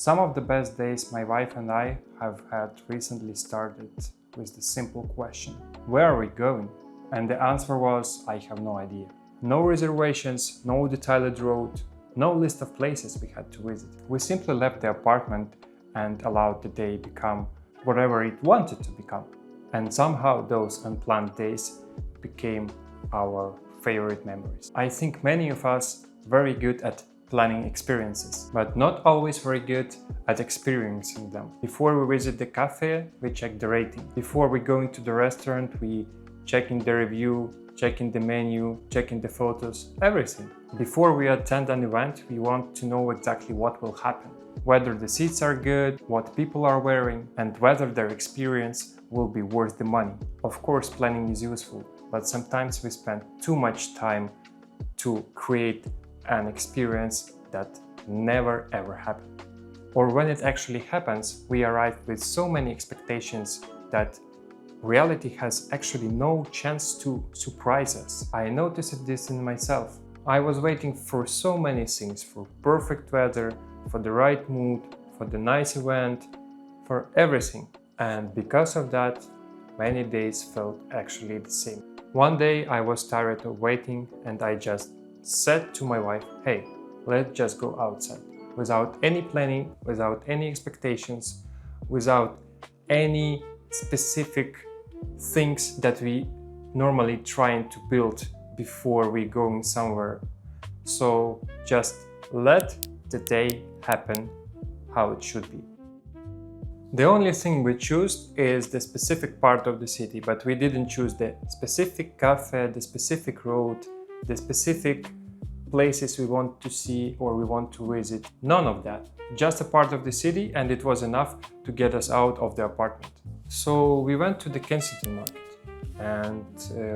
Some of the best days my wife and I have had recently started with the simple question, where are we going? And the answer was, I have no idea. No reservations, no detailed route, no list of places we had to visit. We simply left the apartment and allowed the day become whatever it wanted to become. And somehow those unplanned days became our favorite memories. I think many of us very good at planning experiences, but not always very good at experiencing them. Before we visit the cafe, we check the rating. Before we go into the restaurant, we check in the review, check in the menu, check in the photos, everything. Before we attend an event, we want to know exactly what will happen, whether the seats are good, what people are wearing, and whether their experience will be worth the money. Of course, planning is useful, but sometimes we spend too much time to create an experience that never ever happened. Or when it actually happens, we arrive with so many expectations that reality has actually no chance to surprise us. I noticed this in myself. I was waiting for so many things, for perfect weather, for the right mood, for the nice event, for everything. And because of that, many days felt actually the same. One day I was tired of waiting and I just said to my wife, hey, let's just go outside. Without any planning, without any expectations, without any specific things that we normally trying to build before we going somewhere. So just let the day happen how it should be. The only thing we choose is the specific part of the city, but we didn't choose the specific cafe, the specific road, the specific places we want to see or we want to visit. None of that. Just a part of the city, and it was enough to get us out of the apartment. So we went to the Kensington market, and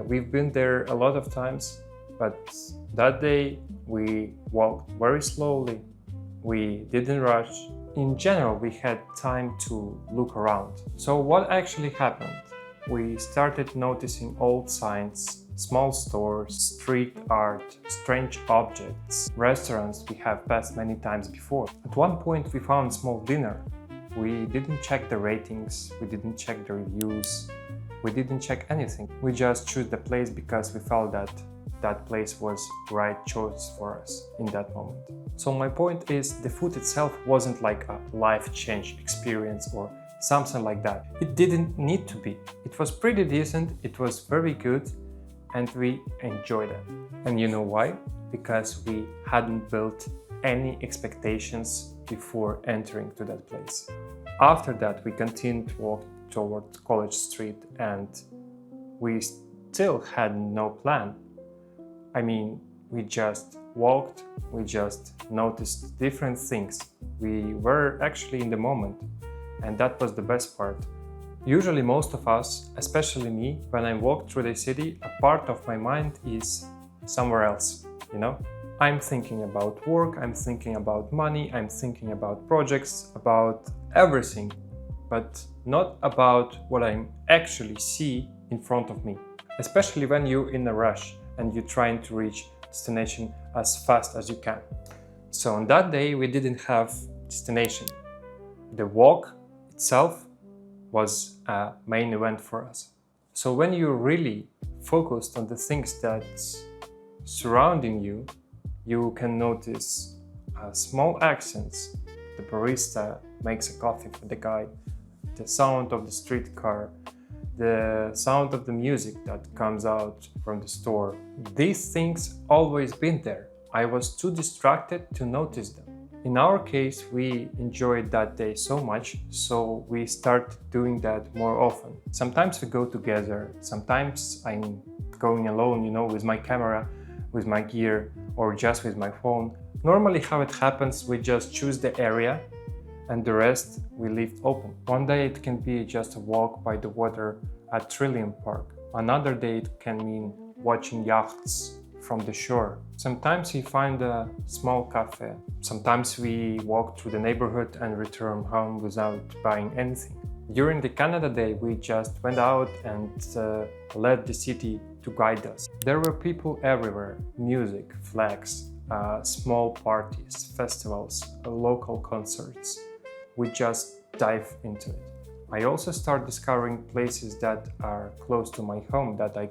we've been there a lot of times, but that day we walked very slowly. We didn't rush. In general, we had time to look around. So what actually happened? We started noticing old signs, small stores, street art, strange objects, restaurants we have passed many times before. At one point we found a small dinner. We didn't check the ratings, we didn't check the reviews, we didn't check anything. We just chose the place because we felt that that place was the right choice for us in that moment. So my point is, the food itself wasn't like a life-change experience or something like that. It didn't need to be. It was pretty decent, it was very good, and we enjoyed it. And you know why? Because we hadn't built any expectations before entering to that place. After that, we continued to walk towards College Street and we still had no plan. I mean, we just walked, we just noticed different things. We were actually in the moment, and that was the best part. Usually most of us, especially me, when I walk through the city, a part of my mind is somewhere else, you know? I'm thinking about work, I'm thinking about money, I'm thinking about projects, about everything, but not about what I actually see in front of me. Especially when you're in a rush and you're trying to reach destination as fast as you can. So on that day, we didn't have destination. The walk itself was a main event for us. So when you're really focused on the things that's surrounding you, you can notice small accents. The barista makes a coffee for the guy, the sound of the streetcar, the sound of the music that comes out from the store. These things always been there. I was too distracted to notice them. In our case, we enjoyed that day so much, so we start doing that more often. Sometimes we go together, sometimes I'm going alone, you know, with my camera, with my gear, or just with my phone. Normally how it happens, we just choose the area and the rest we leave open. One day it can be just a walk by the water at Trillium Park. Another day it can mean watching yachts from the shore. Sometimes we find a small cafe. Sometimes we walk through the neighborhood and return home without buying anything. During the Canada Day, we just went out and let the city to guide us. There were people everywhere, music, flags, small parties, festivals, local concerts. we just dive into it. I also start discovering places that are close to my home that I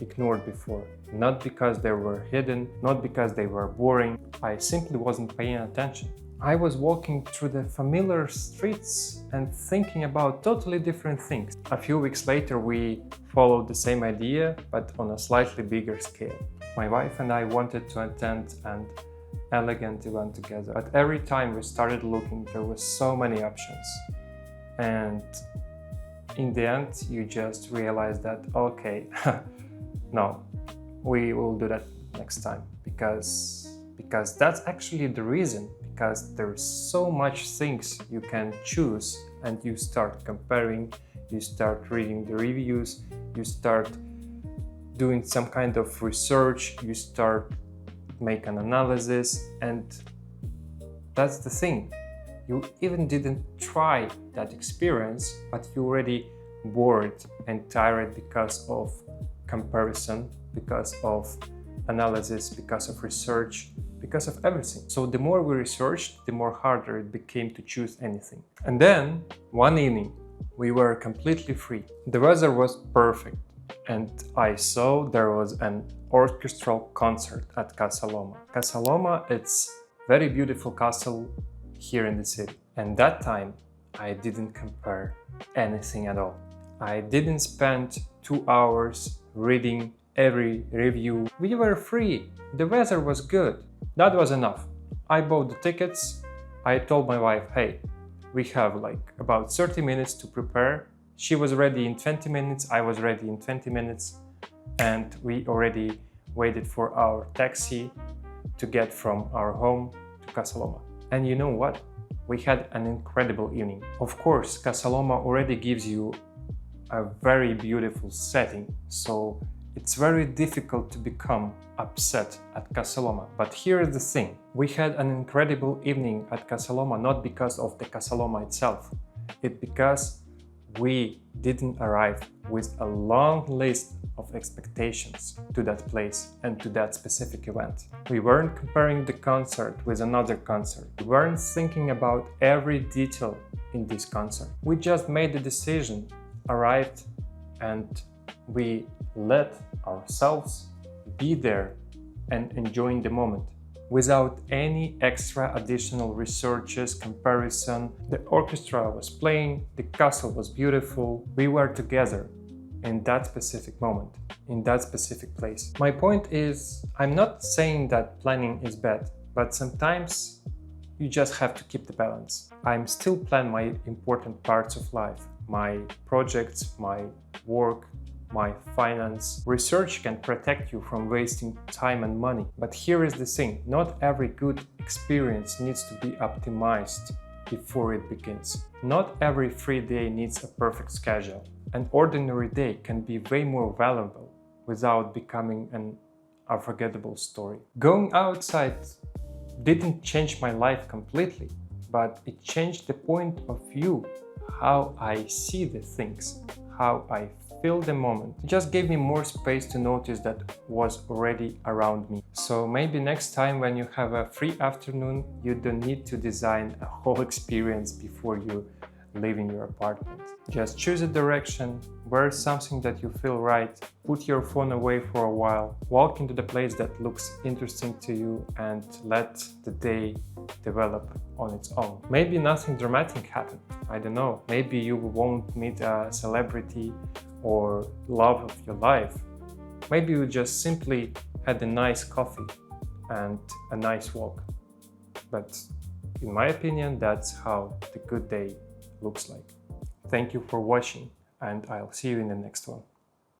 ignored before. Not because they were hidden, not because they were boring, I simply wasn't paying attention. I was walking through the familiar streets and thinking about totally different things. A few weeks later, we followed the same idea, but on a slightly bigger scale. My wife and I wanted to attend an elegant event together, but every time we started looking, there were so many options. And in the end, you just realize that, okay, no, we will do that next time, because that's actually the reason, because there's so much things you can choose, and you start comparing, you start reading the reviews, you start doing some kind of research, you start make an analysis, and that's the thing. You even didn't try that experience, but you already bored and tired because of comparison, because of analysis, because of research, because of everything. So the more we researched, the more harder it became to choose anything. And then one evening, we were completely free. The weather was perfect, and I saw there was an orchestral concert at Casa Loma. Casa Loma, it's very beautiful castle here in the city. And that time, I didn't compare anything at all. I didn't spend 2 hours reading every review. We were free. The weather was good. That was enough. I bought the tickets. I told my wife, hey, we have like about 30 minutes to prepare. She was ready in 20 minutes. I was ready in 20 minutes. And we already waited for our taxi to get from our home to Casa Loma. And you know what? We had an incredible evening. Of course, Casa Loma already gives you a very beautiful setting, so it's very difficult to become upset at Casa Loma. But here is the thing. We had an incredible evening at Casa Loma, not because of the Casa Loma itself. It's because we didn't arrive with a long list of expectations to that place and to that specific event. We weren't comparing the concert with another concert. We weren't thinking about every detail in this concert. We just made the decision, arrived, and we let ourselves be there and enjoying the moment without any extra additional researches, comparison. The orchestra was playing, the castle was beautiful. We were together in that specific moment, in that specific place. My point is, I'm not saying that planning is bad, but sometimes you just have to keep the balance. I'm still planning my important parts of life, my projects, my work, my finance. Research can protect you from wasting time and money. But here is the thing, not every good experience needs to be optimized before it begins. Not every free day needs a perfect schedule. An ordinary day can be way more valuable without becoming an unforgettable story. Going outside didn't change my life completely, but it changed the point of view, how I see the things, how I feel the moment. It just gave me more space to notice that was already around me. So maybe next time when you have a free afternoon, you don't need to design a whole experience before you live in your apartment. Just choose a direction, wear something that you feel right, put your phone away for a while, walk into the place that looks interesting to you, and let the day develop on its own. Maybe nothing dramatic happened, I don't know. Maybe you won't meet a celebrity or love of your life. Maybe you just simply had a nice coffee and a nice walk. But in my opinion, that's how the good day looks like. Thank you for watching, and I'll see you in the next one.